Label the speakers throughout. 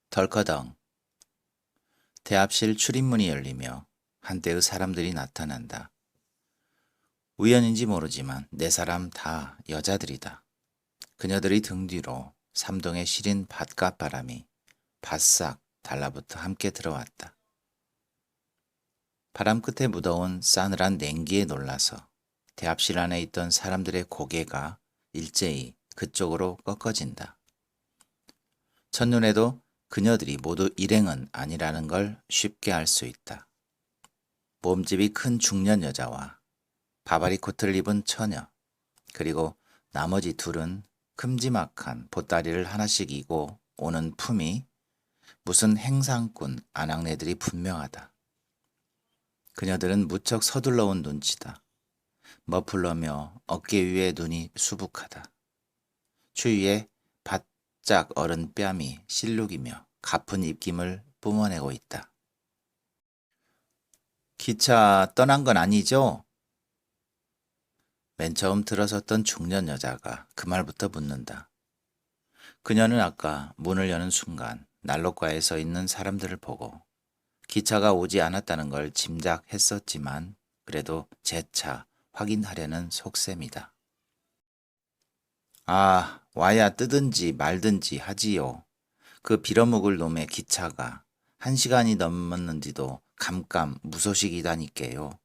Speaker 1: 덜커덩. 대합실 출입문이 열리며 한때의 사람들이 나타난다. 우연인지 모르지만 네 사람 다 여자들이다. 그녀들이 등 뒤로 삼동의 시린 밭과 바람이 바싹 달라붙어 함께 들어왔다. 바람 끝에 묻어온 싸늘한 냉기에 놀라서 대합실 안에 있던 사람들의 고개가 일제히 그쪽으로 꺾어진다. 첫눈에도 그녀들이 모두 일행은 아니라는 걸 쉽게 알 수 있다. 몸집이 큰 중년 여자와 바바리 코트를 입은 처녀, 그리고 나머지 둘은 큼지막한 보따리를 하나씩 이고 오는 품이 무슨 행상꾼 아낙네들이 분명하다. 그녀들은 무척 서둘러 온 눈치다. 머플러며 어깨 위에 눈이 수북하다. 추위에 바짝 얼은 뺨이 실룩이며 가쁜 입김을 뿜어내고 있다. 기차 떠난 건 아니죠? 맨 처음 들어섰던 중년 여자가 그 말부터 묻는다. 그녀는 아까 문을 여는 순간 난로가에 서 있는 사람들을 보고 기차가 오지 않았다는 걸 짐작했었지만 그래도 재차 확인하려는 속셈이다. 아, 와야 뜨든지 말든지 하지요. 그 빌어먹을 놈의 기차가 1시간이 넘었는지도 감감 무소식이다니까요.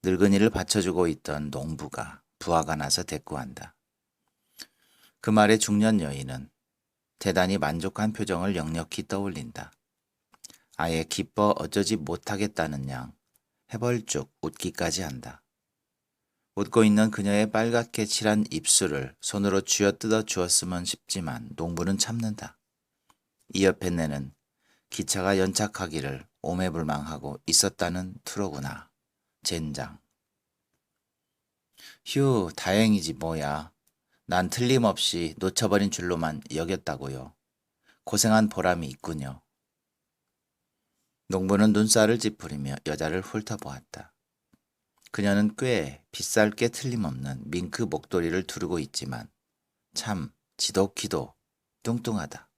Speaker 1: 늙은이를 받쳐주고 있던 농부가 부하가 나서 대꾸한다. 그 말에 중년 여인은 대단히 만족한 표정을 역력히 떠올린다. 아예 기뻐 어쩌지 못하겠다는 양 해벌쭉 웃기까지 한다. 웃고 있는 그녀의 빨갛게 칠한 입술을 손으로 쥐어뜯어 주었으면 싶지만 농부는 참는다. 이 옆에 내는 기차가 연착하기를 오매불망하고 있었다는 투로구나. 젠장. 휴, 다행이지 뭐야. 난 틀림없이 놓쳐버린 줄로만 여겼다고요. 고생한 보람이 있군요. 농부는 눈살을 찌푸리며 여자를 훑어보았다. 그녀는 꽤 비쌀 게 틀림없는 밍크 목도리를 두르고 있지만 참 지독히도 뚱뚱하다.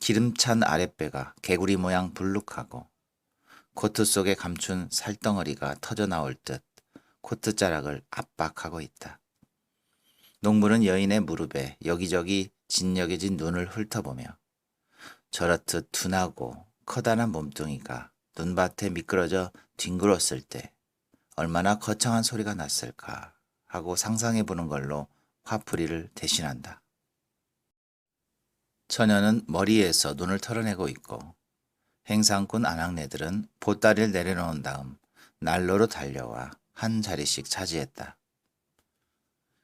Speaker 1: 기름찬 아랫배가 개구리 모양 불룩하고 코트 속에 감춘 살덩어리가 터져나올 듯 코트 자락을 압박하고 있다. 농부는 여인의 무릎에 여기저기 진여겨진 눈을 훑어보며 저렇듯 둔하고 커다란 몸뚱이가 눈밭에 미끄러져 뒹굴었을 때 얼마나 거창한 소리가 났을까 하고 상상해보는 걸로 화풀이를 대신한다. 처녀는 머리에서 눈을 털어내고 있고 행상꾼 아낙네들은 보따리를 내려놓은 다음 난로로 달려와 한 자리씩 차지했다.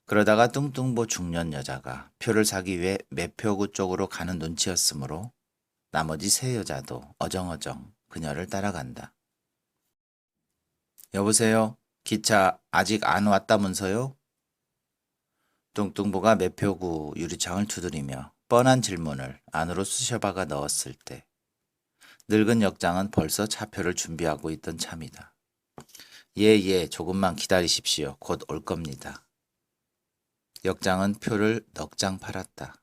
Speaker 1: 그러다가 뚱뚱보 중년 여자가 표를 사기 위해 매표구 쪽으로 가는 눈치였으므로 나머지 세 여자도 어정어정 그녀를 따라간다. 여보세요? 기차 아직 안 왔다면서요? 뚱뚱보가 매표구 유리창을 두드리며 뻔한 질문을 안으로 쑤셔박아 넣었을 때 늙은 역장은 벌써 차표를 준비하고 있던 참이다. 예, 조금만 기다리십시오. 곧 올 겁니다. 역장은 표를 넉 장 팔았다.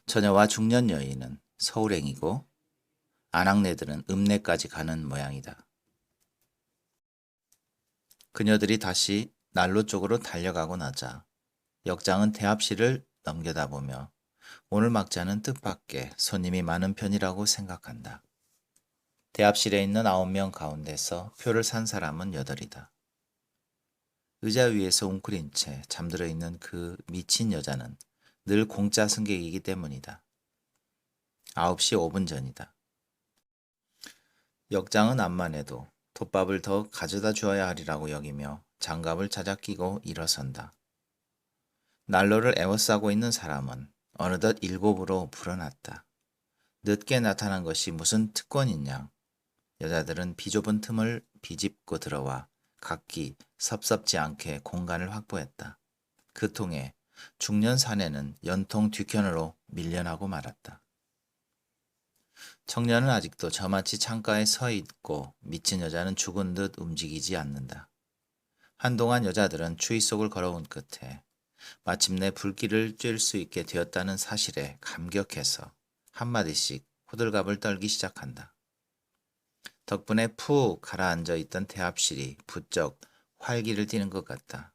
Speaker 1: 처녀와 중년 여인은 서울행이고 아낙네들은 읍내까지 가는 모양이다. 그녀들이 다시 난로 쪽으로 달려가고 나자 역장은 대합실을 넘겨다보며 오늘 막자는 뜻밖의 손님이 많은 편이라고 생각한다. 대합실에 있는 9명 가운데서 표를 산 사람은 8이다. 의자 위에서 웅크린 채 잠들어 있는 그 미친 여자는 늘 공짜 승객이기 때문이다. 9시 5분 전이다. 역장은 암만 해도 톱밥을 더 가져다 주어야 하리라고 여기며 장갑을 찾아 끼고 일어선다. 난로를 에워싸고 있는 사람은 어느덧 7으로 불어났다. 늦게 나타난 것이 무슨 특권인 양. 여자들은 비좁은 틈을 비집고 들어와 각기 섭섭지 않게 공간을 확보했다. 그 통에 중년 사내는 연통 뒤편으로 밀려나고 말았다. 청년은 아직도 저마치 창가에 서 있고 미친 여자는 죽은 듯 움직이지 않는다. 한동안 여자들은 추위 속을 걸어온 끝에 마침내 불길을 쬐을 수 있게 되었다는 사실에 감격해서 한마디씩 호들갑을 떨기 시작한다. 덕분에 푹 가라앉아 있던 대합실이 부쩍 활기를 띠는 것 같다.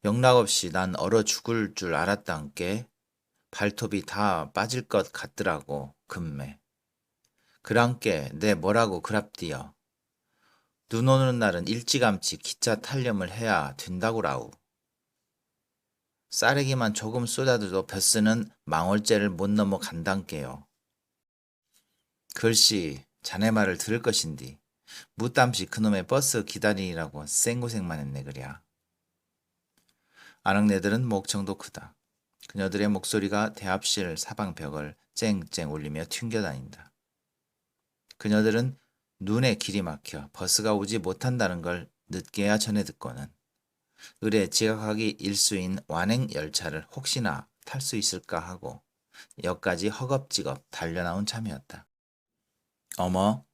Speaker 1: 영락없이 난 얼어 죽을 줄 알았단께. 발톱이 다 빠질 것 같더라고 금매. 그랑께 내 뭐라고 그랍디여. 눈 오는 날은 일찌감치 기차 탈렴을 해야 된다고라우. 쌀에기만 조금 쏟아도 벼쓰는 망월째를 못 넘어간단께요. 글씨 자네 말을 들을 것인디 무땀시 그놈의 버스 기다리라고 생고생만 했네 그랴. 아낙네들은 목청도 크다. 그녀들의 목소리가 대합실 사방벽을 쨍쨍 울리며 튕겨다닌다. 그녀들은 눈에 길이 막혀 버스가 오지 못한다는 걸 늦게야 전해 듣고는 을에 지각하기 일수인 완행 열차를 혹시나 탈 수 있을까 하고 역까지 허겁지겁 달려나온 참이었다. 어머,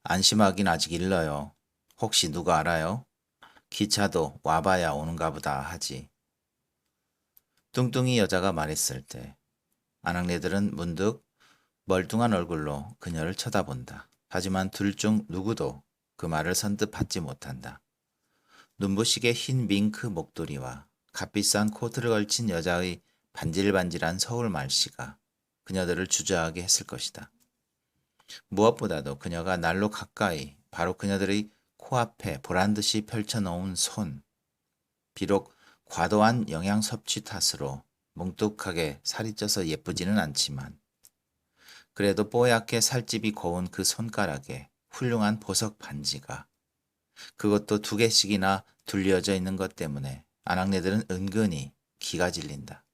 Speaker 1: 안심하긴 아직 일러요. 혹시 누가 알아요? 기차도 와봐야 오는가 보다 하지. 뚱뚱이 여자가 말했을 때 아낙네들은 문득 멀뚱한 얼굴로 그녀를 쳐다본다. 하지만 둘 중 누구도 그 말을 선뜻 받지 못한다. 눈부시게 흰 밍크 목도리와 값비싼 코트를 걸친 여자의 반질반질한 서울 말씨가 그녀들을 주저하게 했을 것이다. 무엇보다도 그녀가 날로 가까이 바로 그녀들의 코앞에 보란듯이 펼쳐놓은 손. 비록 과도한 영양 섭취 탓으로 뭉뚝하게 살이 쪄서 예쁘지는 않지만 그래도 뽀얗게 살집이 고운 그 손가락에 훌륭한 보석 반지가 그것도 2개씩이나 둘려져 있는 것 때문에 아낙네들은 은근히 기가 질린다.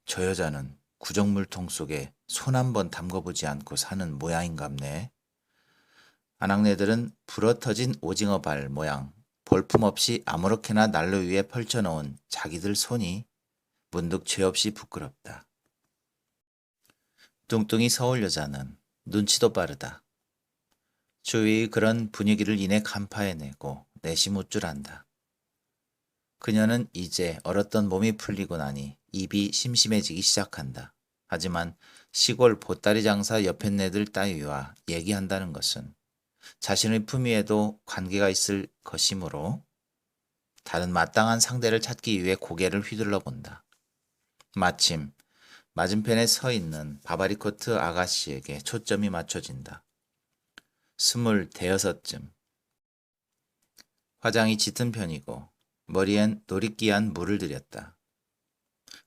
Speaker 1: 저 여자는 구정물통 속에 손 한 번 담궈보지 않고 사는 모양인갑네. 아낙네들은 불어터진 오징어 발 모양 볼품없이 아무렇게나 난로 위에 펼쳐놓은 자기들 손이 문득 죄 없이 부끄럽다. 뚱뚱이 서울 여자는 눈치도 빠르다. 주위의 그런 분위기를 이내 간파해내고 내시무줄한다. 그녀는 이제 얼었던 몸이 풀리고 나니 입이 심심해지기 시작한다. 하지만 시골 보따리 장사 옆에네들 따위와 얘기한다는 것은 자신의 품위에도 관계가 있을 것이므로 다른 마땅한 상대를 찾기 위해 고개를 휘둘러 본다. 마침 맞은편에 서 있는 바바리코트 아가씨에게 초점이 맞춰진다. 25쯤. 화장이 짙은 편이고 머리엔 노릿기한 물을 들였다.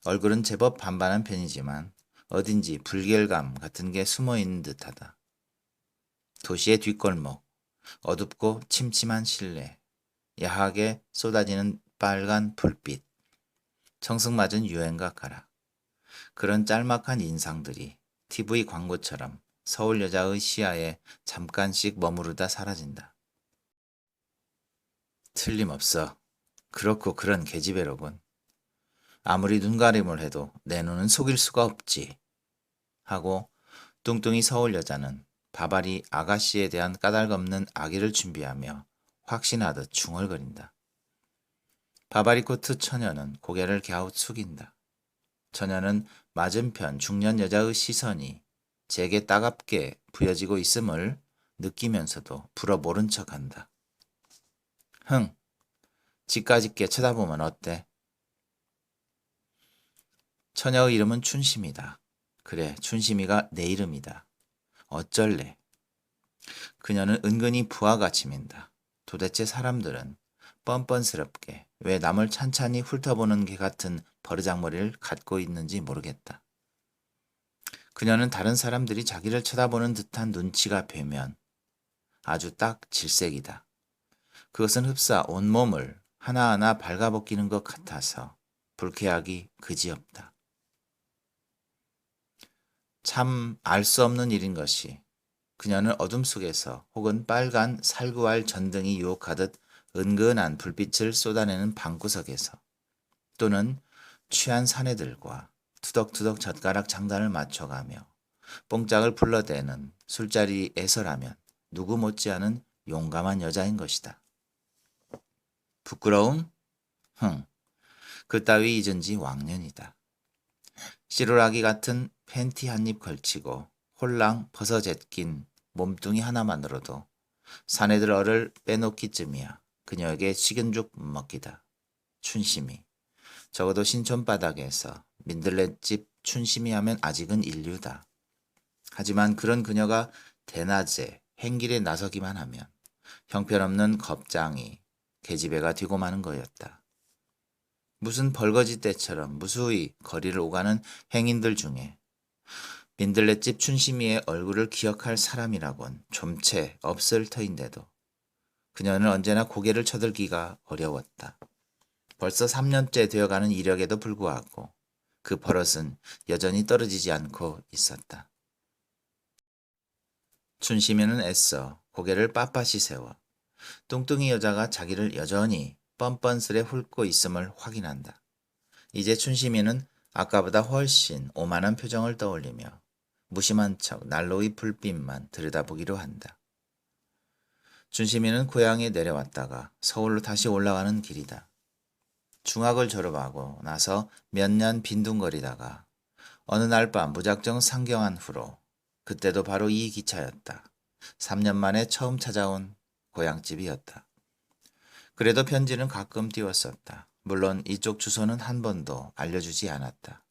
Speaker 1: 얼굴은 제법 반반한 편이지만 어딘지 불결감 같은 게 숨어있는 듯하다. 도시의 뒷골목, 어둡고 침침한 실내, 야하게 쏟아지는 빨간 불빛, 청승맞은 유행가 가라. 그런 짤막한 인상들이 TV 광고처럼 서울 여자의 시야에 잠깐씩 머무르다 사라진다. 틀림없어. 그렇고 그런 계집애로군. 아무리 눈가림을 해도 내 눈은 속일 수가 없지. 하고 뚱뚱이 서울 여자는 바바리 아가씨에 대한 까닭없는 악의를 준비하며 확신하듯 중얼거린다. 바바리 코트 처녀는 고개를 갸웃 숙인다. 처녀는 맞은편 중년 여자의 시선이 제게 따갑게 부여지고 있음을 느끼면서도 불어 모른 척한다. 흥, 지까짓게 쳐다보면 어때? 처녀의 이름은 춘심이다. 그래, 춘심이가 내 이름이다. 어쩔래? 그녀는 은근히 부하가 치민다. 도대체 사람들은 뻔뻔스럽게 왜 남을 찬찬히 훑어보는 개 같은 버르장머리를 갖고 있는지 모르겠다. 그녀는 다른 사람들이 자기를 쳐다보는 듯한 눈치가 배면 아주 딱 질색이다. 그것은 흡사 온몸을 하나하나 발가벗기는 것 같아서 불쾌하기 그지없다. 참 알 수 없는 일인 것이 그녀는 어둠 속에서 혹은 빨간 살구알 전등이 유혹하듯 은근한 불빛을 쏟아내는 방구석에서 또는 취한 사내들과 투덕투덕 젓가락 장단을 맞춰가며 뽕짝을 불러대는 술자리에서라면 누구 못지않은 용감한 여자인 것이다. 부끄러움? 흥, 그따위 잊은 지 왕년이다. 씨루라기 같은 팬티 한 입 걸치고 홀랑 벗어jet 낀 몸뚱이 하나만으로도 사내들 얼을 빼놓기쯤이야 그녀에게 식은 죽 먹기다. 춘심이. 적어도 신촌바닥에서 민들레집 춘심이 하면 아직은 인류다. 하지만 그런 그녀가 대낮에 행길에 나서기만 하면 형편없는 겁장이 계집애가 되고 마는 거였다. 무슨 벌거지 때처럼 무수히 거리를 오가는 행인들 중에 민들레집 춘심이의 얼굴을 기억할 사람이라곤 좀채 없을 터인데도 그녀는 언제나 고개를 쳐들기가 어려웠다. 벌써 3년째 되어가는 이력에도 불구하고 그 버릇은 여전히 떨어지지 않고 있었다. 춘심이는 애써 고개를 빳빳이 세워 뚱뚱이 여자가 자기를 여전히 뻔뻔스레 훑고 있음을 확인한다. 이제 춘심이는 아까보다 훨씬 오만한 표정을 떠올리며 무심한 척 난로의 불빛만 들여다보기로 한다. 춘심이는 고향에 내려왔다가 서울로 다시 올라가는 길이다. 중학을 졸업하고 나서 몇 년 빈둥거리다가 어느 날 밤 무작정 상경한 후로 그때도 바로 이 기차였다. 3년 만에 처음 찾아온 고향집이었다. 그래도 편지는 가끔 띄웠었다. 물론 이쪽 주소는 한 번도 알려주지 않았다.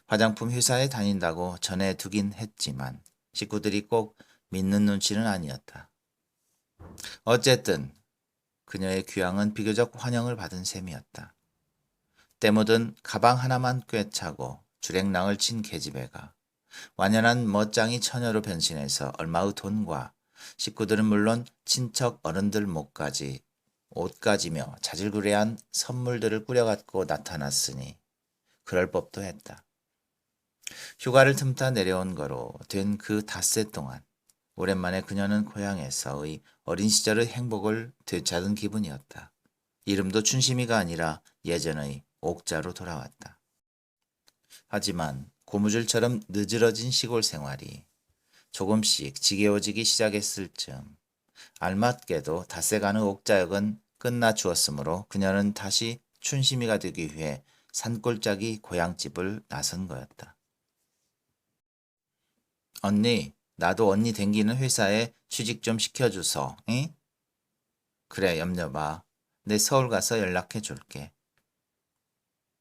Speaker 1: 화장품 회사에 다닌다고 전해두긴 했지만 식구들이 꼭 믿는 눈치는 아니었다. 어쨌든 그녀의 귀향은 비교적 환영을 받은 셈이었다. 때 묻은 가방 하나만 꿰차고 주랭랑을 친 계집애가 완연한 멋쟁이 처녀로 변신해서 얼마의 돈과 식구들은 물론 친척 어른들 목까지 옷가지며 자질구레한 선물들을 꾸려갖고 나타났으니 그럴 법도 했다. 휴가를 틈타 내려온 거로 된 그 닷새 동안 오랜만에 그녀는 고향에서의 어린 시절의 행복을 되찾은 기분이었다. 이름도 춘심이가 아니라 예전의 옥자로 돌아왔다. 하지만 고무줄처럼 느지러진 시골 생활이 조금씩 지겨워지기 시작했을 즈음 알맞게도 닷새 가는 옥자역은 끝나 주었으므로 그녀는 다시 춘심이가 되기 위해 산골짜기 고향집을 나선 거였다. 언니, 나도 언니 댕기는 회사에 취직 좀 시켜주소, 응? 그래, 염려마. 내 서울 가서 연락해 줄게.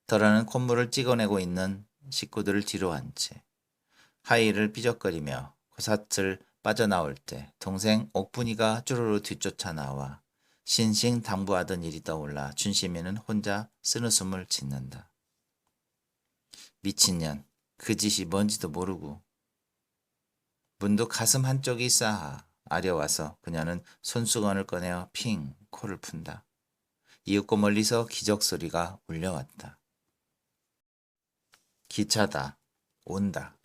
Speaker 1: 덜어는 콧물을 찍어내고 있는 식구들을 뒤로 한 채 하이힐을 삐적거리며 고사틀 빠져나올 때 동생 옥분이가 쭈루루 뒤쫓아 나와 신싱당부하던 일이 떠올라 춘심이는 혼자 쓴웃음을 짓는다. 미친년, 그 짓이 뭔지도 모르고. 문득 가슴 한쪽이 싸하 아려와서 그녀는 손수건을 꺼내어 핑 코를 푼다. 이윽고 멀리서 기적소리가 울려왔다. 기차다. 온다.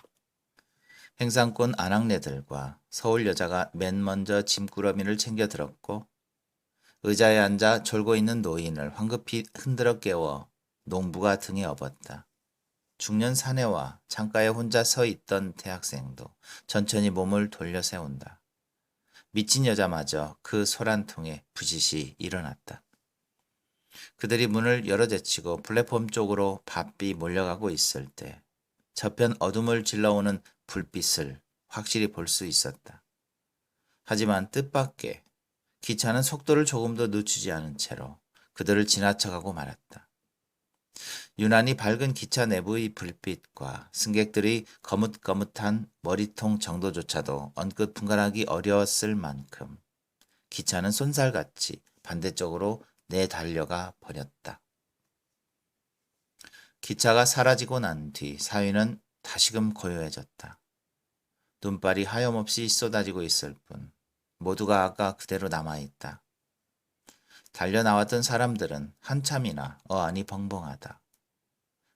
Speaker 1: 행상권 아낙네들과 서울 여자가 맨 먼저 짐꾸러미를 챙겨 들었고 의자에 앉아 졸고 있는 노인을 황급히 흔들어 깨워 농부가 등에 업었다. 중년 사내와 창가에 혼자 서 있던 대학생도 천천히 몸을 돌려 세운다. 미친 여자마저 그 소란통에 부시시 일어났다. 그들이 문을 열어제치고 플랫폼 쪽으로 바삐 몰려가고 있을 때 저편 어둠을 질러오는 불빛을 확실히 볼 수 있었다. 하지만 뜻밖의 기차는 속도를 조금도 늦추지 않은 채로 그들을 지나쳐가고 말았다. 유난히 밝은 기차 내부의 불빛과 승객들의 거뭇거뭇한 머리통 정도조차도 언뜻 분간하기 어려웠을 만큼 기차는 쏜살같이 반대쪽으로 내달려가 버렸다. 기차가 사라지고 난 뒤 사위는 다시금 고요해졌다. 눈발이 하염없이 쏟아지고 있을 뿐 모두가 아까 그대로 남아있다. 달려나왔던 사람들은 한참이나 어안이 벙벙하다.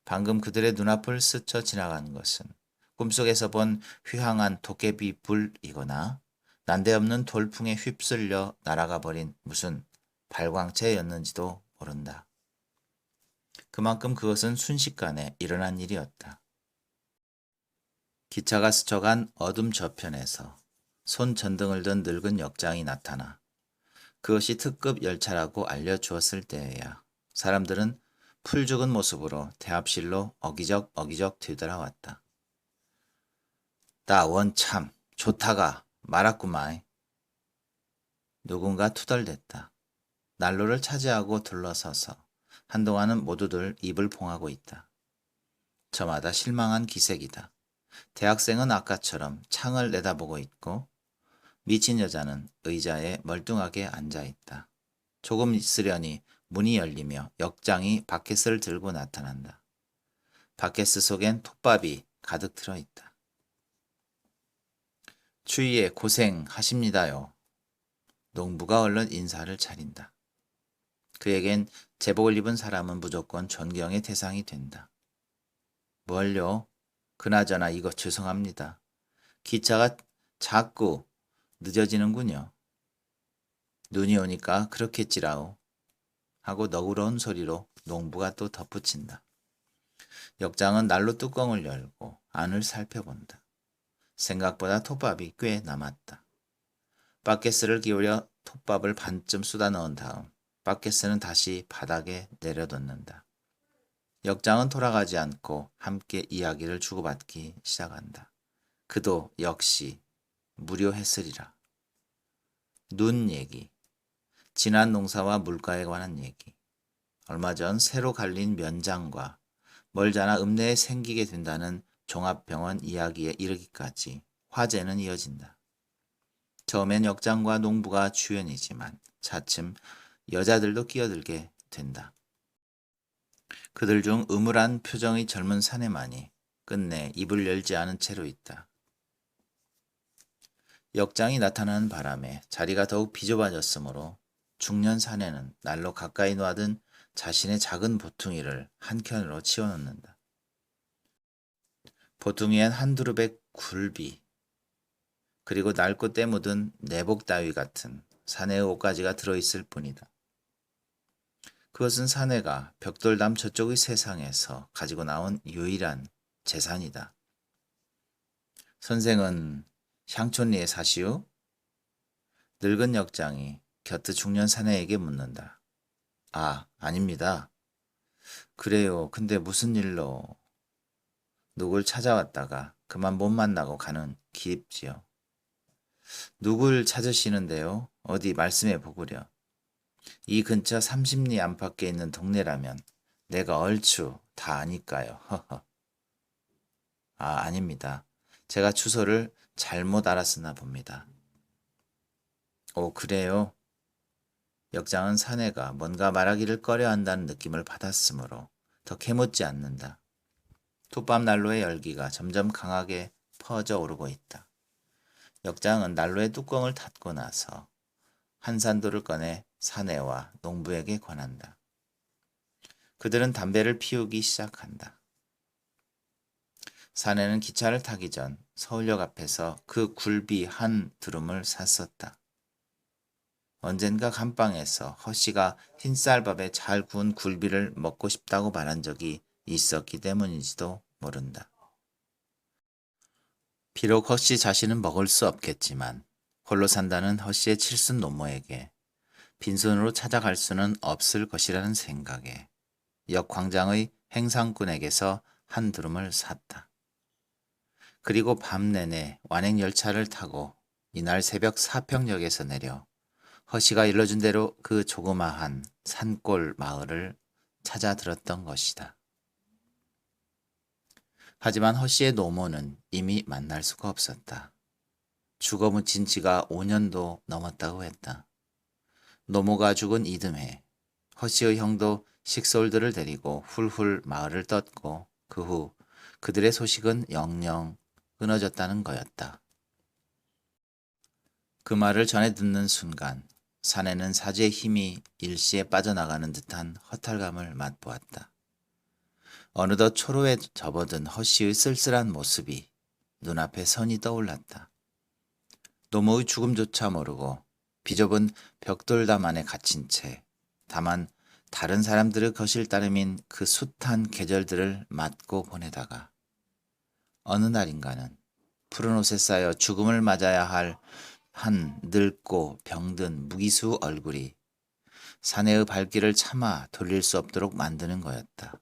Speaker 1: 방금 그들의 눈앞을 스쳐 지나간 것은 꿈속에서 본 휘황한 도깨비 불이거나 난데없는 돌풍에 휩쓸려 날아가 버린 무슨 발광체였는지도 모른다. 그만큼 그것은 순식간에 일어난 일이었다. 기차가 스쳐간 어둠 저편에서 손전등을 든 늙은 역장이 나타나 그것이 특급 열차라고 알려주었을 때에야 사람들은 풀 죽은 모습으로 대합실로 어기적 되돌아왔다. 나 원 참 좋다가 말았구만. 누군가 투덜댔다. 난로를 차지하고 둘러서서 한동안은 모두들 입을 봉하고 있다. 저마다 실망한 기색이다. 대학생은 아까처럼 창을 내다보고 있고 미친 여자는 의자에 멀뚱하게 앉아있다. 조금 있으려니 문이 열리며 역장이 바켓을 들고 나타난다. 바켓 속엔 톱밥이 가득 들어있다. 추위에 고생하십니다요. 농부가 얼른 인사를 차린다. 그에겐 제복을 입은 사람은 무조건 존경의 대상이 된다. 뭘요? 그나저나 이거 죄송합니다. 기차가 자꾸 늦어지는군요. 눈이 오니까 그렇겠지라오. 하고 너그러운 소리로 농부가 또 덧붙인다. 역장은 난로 뚜껑을 열고 안을 살펴본다. 생각보다 톱밥이 꽤 남았다. 바켓을 기울여 톱밥을 반쯤 쏟아 넣은 다음 바켓은 다시 바닥에 내려놓는다. 역장은 돌아가지 않고 함께 이야기를 주고받기 시작한다. 그도 역시 무료했으리라. 눈 얘기, 지난 농사와 물가에 관한 얘기, 얼마 전 새로 갈린 면장과 멀잖아 읍내에 생기게 된다는 종합병원 이야기에 이르기까지 화제는 이어진다. 처음엔 역장과 농부가 주연이지만 차츰 여자들도 끼어들게 된다. 그들 중 음울한 표정의 젊은 사내만이 끝내 입을 열지 않은 채로 있다. 역장이 나타나는 바람에 자리가 더욱 비좁아졌으므로 중년 사내는 날로 가까이 놓아둔 자신의 작은 보퉁이를 한켠으로 치워놓는다. 보퉁이엔 한 두릅의 굴비, 그리고 낡고 때 묻은 내복 따위 같은 사내의 옷가지가 들어있을 뿐이다. 그것은 사내가 벽돌담 저쪽의 세상에서 가지고 나온 유일한 재산이다. 선생은 향촌리에 사시오? 늙은 역장이 곁의 중년 사내에게 묻는다. 아, 아닙니다. 그래요. 근데 무슨 일로? 누굴 찾아왔다가 그만 못 만나고 가는 길입지요. 누굴 찾으시는데요? 어디 말씀해 보구려. 이 근처 30리 안팎에 있는 동네라면 내가 얼추 다 아니까요. 허허. 아, 아닙니다. 제가 주소를 잘못 알았으나 봅니다. 오, 그래요? 역장은 사내가 뭔가 말하기를 꺼려한다는 느낌을 받았으므로 더 캐묻지 않는다. 톱밥 난로의 열기가 점점 강하게 퍼져 오르고 있다. 역장은 난로의 뚜껑을 닫고 나서 한산도를 꺼내 사내와 농부에게 권한다. 그들은 담배를 피우기 시작한다. 사내는 기차를 타기 전 서울역 앞에서 그 굴비 한 두rum을 샀었다. 언젠가 감방에서 허씨가 흰쌀밥에 잘 구운 굴비를 먹고 싶다고 말한 적이 있었기 때문인지도 모른다. 비록 허씨 자신은 먹을 수 없겠지만 홀로 산다는 허씨의 칠순 노모에게 빈손으로 찾아갈 수는 없을 것이라는 생각에 역 광장의 행상꾼에게서 한 두rum을 샀다. 그리고 밤 내내 완행열차를 타고 이날 새벽 사평역에서 내려 허씨가 일러준 대로 그 조그마한 산골 마을을 찾아 들었던 것이다. 하지만 허씨의 노모는 이미 만날 수가 없었다. 죽어 묻힌 지가 5년도 넘었다고 했다. 노모가 죽은 이듬해 허씨의 형도 식솔들을 데리고 훌훌 마을을 떴고 그 후 그들의 소식은 영영 끊어졌다는 거였다. 그 말을 전해 듣는 순간 사내는 사지의 힘이 일시에 빠져나가는 듯한 허탈감을 맛보았다. 어느덧 초로에 접어든 허씨의 쓸쓸한 모습이 눈앞에 선이 떠올랐다. 노모의 죽음조차 모르고 비좁은 벽돌담 안에 갇힌 채 다만 다른 사람들의 거실 따름인 그 숱한 계절들을 맞고 보내다가 어느 날인가는 푸른 옷에 쌓여 죽음을 맞아야 할 한 늙고 병든 무기수 얼굴이 사내의 발길을 차마 돌릴 수 없도록 만드는 거였다.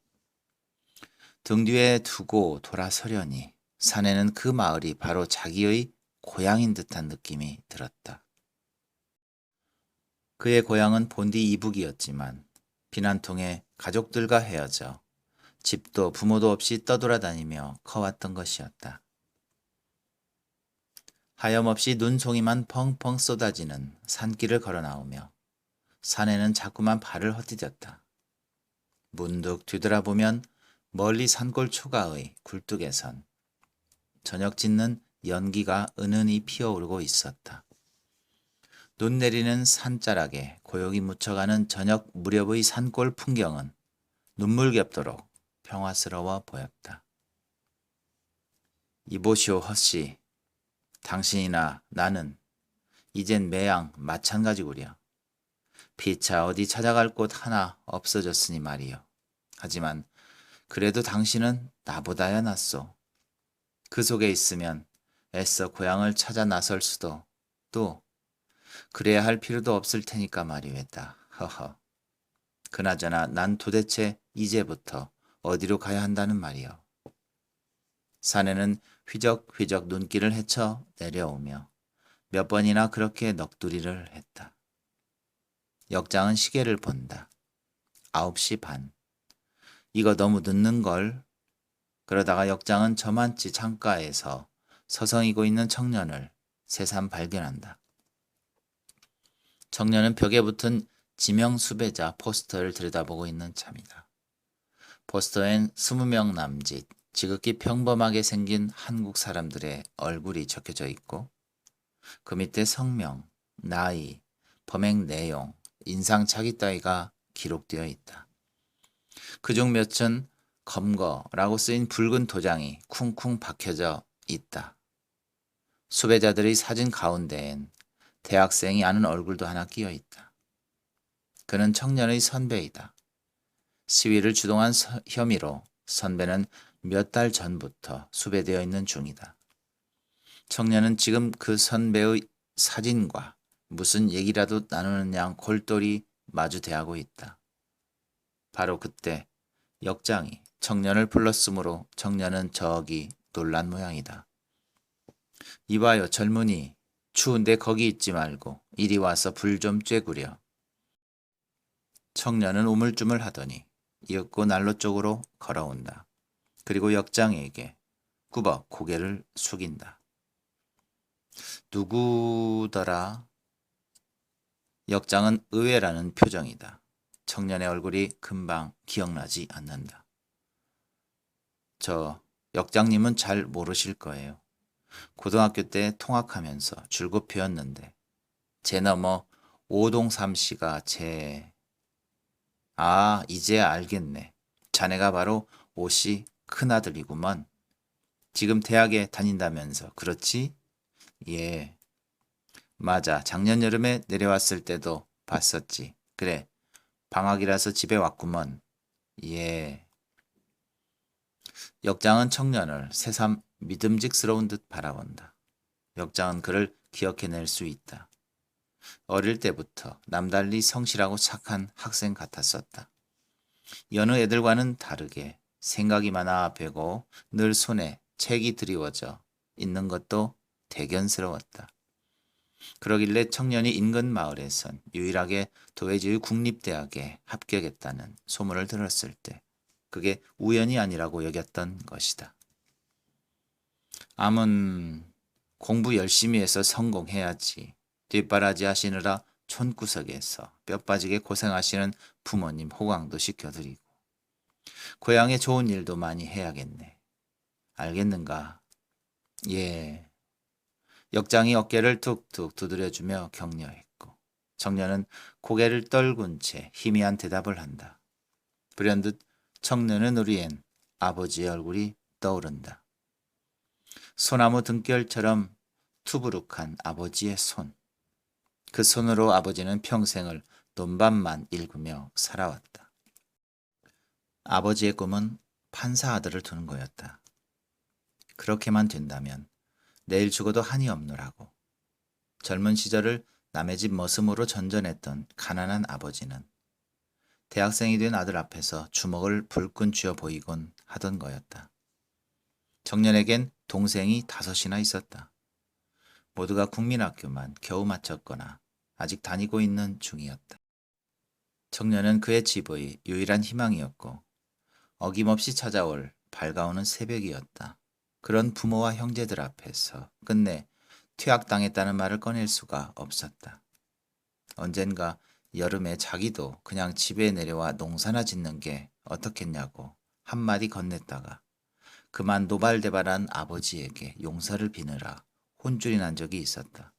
Speaker 1: 등 뒤에 두고 돌아서려니 사내는 그 마을이 바로 자기의 고향인 듯한 느낌이 들었다. 그의 고향은 본디 이북이었지만 비난통에 가족들과 헤어져 집도 부모도 없이 떠돌아다니며 커왔던 것이었다. 하염없이 눈송이만 펑펑 쏟아지는 산길을 걸어 나오며 사내는 자꾸만 발을 헛디뎠다. 문득 뒤돌아보면 멀리 산골 초가의 굴뚝에선 저녁 짓는 연기가 은은히 피어오르고 있었다. 눈 내리는 산자락에 고요히 묻혀가는 저녁 무렵의 산골 풍경은 눈물겹도록 평화스러워 보였다. 이보시오 헛씨, 당신이나 나는 이젠 매양 마찬가지구려. 피차 어디 찾아갈 곳 하나 없어졌으니 말이요. 하지만 그래도 당신은 나보다야 낫소. 그 속에 있으면 애써 고향을 찾아 나설 수도 또 그래야 할 필요도 없을 테니까 말이외다. 허허. 그나저나 난 도대체 이제부터 어디로 가야 한다는 말이요. 사내는 휘적휘적 눈길을 헤쳐 내려오며 몇 번이나 그렇게 넋두리를 했다. 역장은 시계를 본다. 9시 반. 이거 너무 늦는걸. 그러다가 역장은 저만치 창가에서 서성이고 있는 청년을 새삼 발견한다. 청년은 벽에 붙은 지명 수배자 포스터를 들여다보고 있는 참이다. 포스터엔 20명 남짓, 지극히 평범하게 생긴 한국 사람들의 얼굴이 적혀져 있고 그 밑에 성명, 나이, 범행 내용, 인상 차기 따위가 기록되어 있다. 그중 몇은 검거라고 쓰인 붉은 도장이 쿵쿵 박혀져 있다. 수배자들의 사진 가운데엔 대학생이 아는 얼굴도 하나 끼어 있다. 그는 청년의 선배이다. 시위를 주동한 혐의로 선배는 몇 달 전부터 수배되어 있는 중이다. 청년은 지금 그 선배의 사진과 무슨 얘기라도 나누는 양 골똘히 마주대하고 있다. 바로 그때 역장이 청년을 불렀으므로 청년은 저기 놀란 모양이다. 이봐요 젊은이, 추운데 거기 있지 말고 이리 와서 불 좀 쬐구려. 청년은 우물쭈물하더니 이윽고 난로 쪽으로 걸어온다. 그리고 역장에게 꾸벅 고개를 숙인다. 누구더라? 역장은 의외라는 표정이다. 청년의 얼굴이 금방 기억나지 않는다. 저 역장님은 잘 모르실 거예요. 고등학교 때 통학하면서 줄곧 배웠는데 제 너머 오동삼 씨가 이제 알겠네. 자네가 바로 오씨 큰아들이구먼. 지금 대학에 다닌다면서 그렇지? 예. 맞아. 작년 여름에 내려왔을 때도 봤었지. 그래. 방학이라서 집에 왔구먼. 예. 역장은 청년을 새삼 믿음직스러운 듯 바라본다. 역장은 그를 기억해낼 수 있다. 어릴 때부터 남달리 성실하고 착한 학생 같았었다. 여느 애들과는 다르게 생각이 많아 배고 늘 손에 책이 드리워져 있는 것도 대견스러웠다. 그러길래 청년이 인근 마을에선 유일하게 도회지의 국립대학에 합격했다는 소문을 들었을 때 그게 우연이 아니라고 여겼던 것이다. 암은 공부 열심히 해서 성공해야지. 뒷바라지 하시느라 촌구석에서 뼈 빠지게 고생하시는 부모님 호강도 시켜드리고 고향에 좋은 일도 많이 해야겠네. 알겠는가? 예. 역장이 어깨를 툭툭 두드려주며 격려했고 청년은 고개를 떨군 채 희미한 대답을 한다. 불현듯 청년의 누리엔 아버지의 얼굴이 떠오른다. 소나무 등결처럼 투부룩한 아버지의 손. 그 손으로 아버지는 평생을 논밭만 일구며 살아왔다. 아버지의 꿈은 판사 아들을 두는 거였다. 그렇게만 된다면 내일 죽어도 한이 없노라고. 젊은 시절을 남의 집 머슴으로 전전했던 가난한 아버지는 대학생이 된 아들 앞에서 주먹을 불끈 쥐어 보이곤 하던 거였다. 청년에겐 동생이 5이나 있었다. 모두가 국민학교만 겨우 마쳤거나 아직 다니고 있는 중이었다. 청년은 그의 집의 유일한 희망이었고 어김없이 찾아올 밝아오는 새벽이었다. 그런 부모와 형제들 앞에서 끝내 퇴학당했다는 말을 꺼낼 수가 없었다. 언젠가 여름에 자기도 그냥 집에 내려와 농사나 짓는 게 어떻겠냐고 한마디 건넸다가 그만 노발대발한 아버지에게 용서를 비느라 혼쭐이 난 적이 있었다.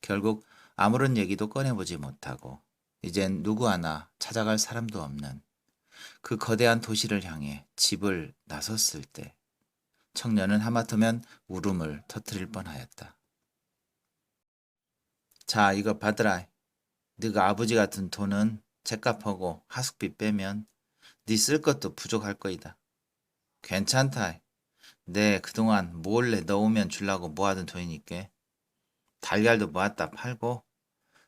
Speaker 1: 결국 아무런 얘기도 꺼내보지 못하고 이젠 누구 하나 찾아갈 사람도 없는 그 거대한 도시를 향해 집을 나섰을 때 청년은 하마터면 울음을 터뜨릴 뻔하였다. 자, 이거 받으라. 네가 아버지 같은 돈은 죗값하고 하숙비 빼면 네 쓸 것도 부족할 거이다. 괜찮다. 내 그동안 몰래 넣으면 주려고 모아둔 돈이니까 달걀도 모았다 팔고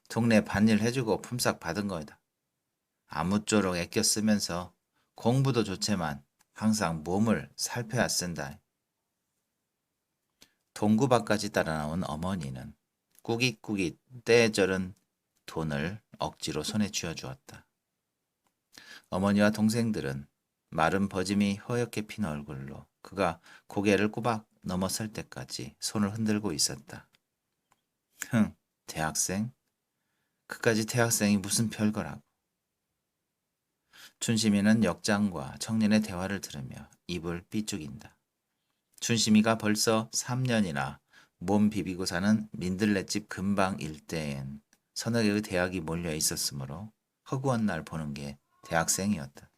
Speaker 1: 동네 밭일 해주고 품삯 받은 거이다. 아무쪼록 애껴 쓰면서 공부도 좋지만 항상 몸을 살펴야 쓴다. 동구밭까지 따라 나온 어머니는 꾸깃꾸깃 떼저른 돈을 억지로 손에 쥐어주었다. 어머니와 동생들은 마른 버짐이 허옇게 핀 얼굴로 그가 고개를 꼬박 넘어설 때까지 손을 흔들고 있었다. 흥, 대학생? 그까지 대학생이 무슨 별거라고. 춘심이는 역장과 청년의 대화를 들으며 입을 삐죽인다. 춘심이가 벌써 3년이나 몸 비비고 사는 민들레집 근방 일대엔 서너 개의 대학이 몰려 있었으므로 허구한 날 보는 게 대학생이었다.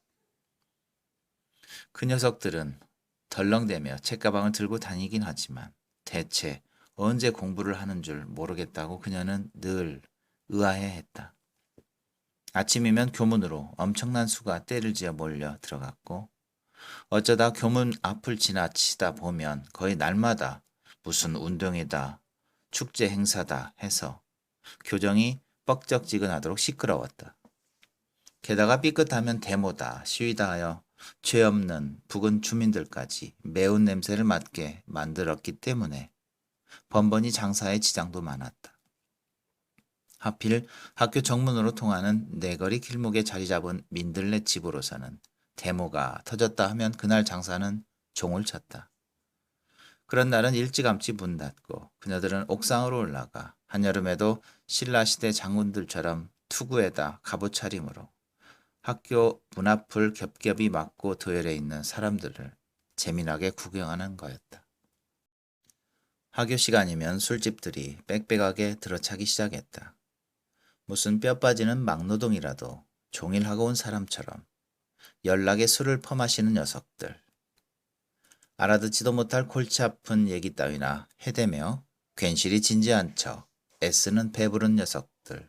Speaker 1: 그 녀석들은 덜렁대며 책가방을 들고 다니긴 하지만 대체 언제 공부를 하는 줄 모르겠다고 그녀는 늘 의아해했다. 아침이면 교문으로 엄청난 수가 떼를 지어 몰려 들어갔고 어쩌다 교문 앞을 지나치다 보면 거의 날마다 무슨 운동회다, 축제 행사다 해서 교정이 뻑적지근하도록 시끄러웠다. 게다가 삐끗하면 데모다, 시위다 하여 죄 없는 부근 주민들까지 매운 냄새를 맡게 만들었기 때문에 번번이 장사에 지장도 많았다. 하필 학교 정문으로 통하는 네거리 길목에 자리 잡은 민들레 집으로서는 데모가 터졌다 하면 그날 장사는 종을 쳤다. 그런 날은 일찌감치 문 닫고 그녀들은 옥상으로 올라가 한여름에도 신라시대 장군들처럼 투구에다 갑옷 차림으로 학교 문 앞을 겹겹이 막고 도열해 있는 사람들을 재미나게 구경하는 거였다. 학교 시간이면 술집들이 빽빽하게 들어차기 시작했다. 무슨 뼈 빠지는 막노동이라도 종일 하고 온 사람처럼 연락에 술을 퍼마시는 녀석들. 알아듣지도 못할 골치 아픈 얘기 따위나 해대며 괜시리 진지한 척 애쓰는 배부른 녀석들.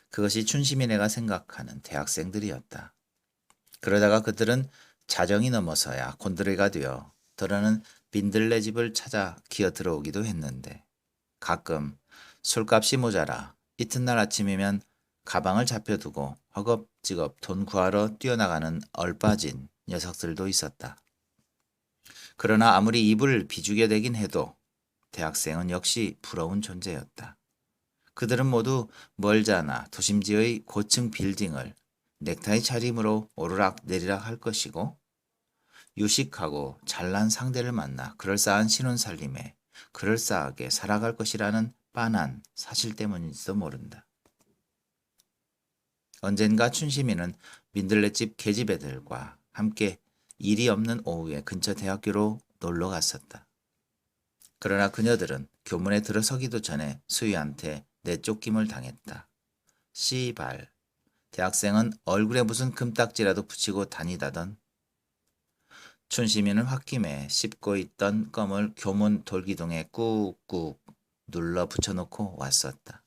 Speaker 1: 그것이 춘심이네가 생각하는 대학생들이었다. 그러다가 그들은 자정이 넘어서야 곤드레가 되어 더러는 민들레 집을 찾아 기어 들어오기도 했는데 가끔 술값이 모자라 이튿날 아침이면 가방을 잡혀두고 허겁지겁 돈 구하러 뛰어나가는 얼빠진 녀석들도 있었다. 그러나 아무리 입을 비죽여 대긴 해도 대학생은 역시 부러운 존재였다. 그들은 모두 멀잖아 도심지의 고층 빌딩을 넥타이 차림으로 오르락 내리락 할 것이고 유식하고 잘난 상대를 만나 그럴싸한 신혼살림에 그럴싸하게 살아갈 것이라는 빤한 사실 때문인지도 모른다. 언젠가 춘심이는 민들레집 계집애들과 함께 일이 없는 오후에 근처 대학교로 놀러 갔었다. 그러나 그녀들은 교문에 들어서기도 전에 수희한테 내쫓김을 당했다. 씨발, 대학생은 얼굴에 무슨 금딱지라도 붙이고 다니다던. 춘심이는 홧김에 씹고 있던 껌을 교문 돌기둥에 꾹꾹 눌러 붙여놓고 왔었다.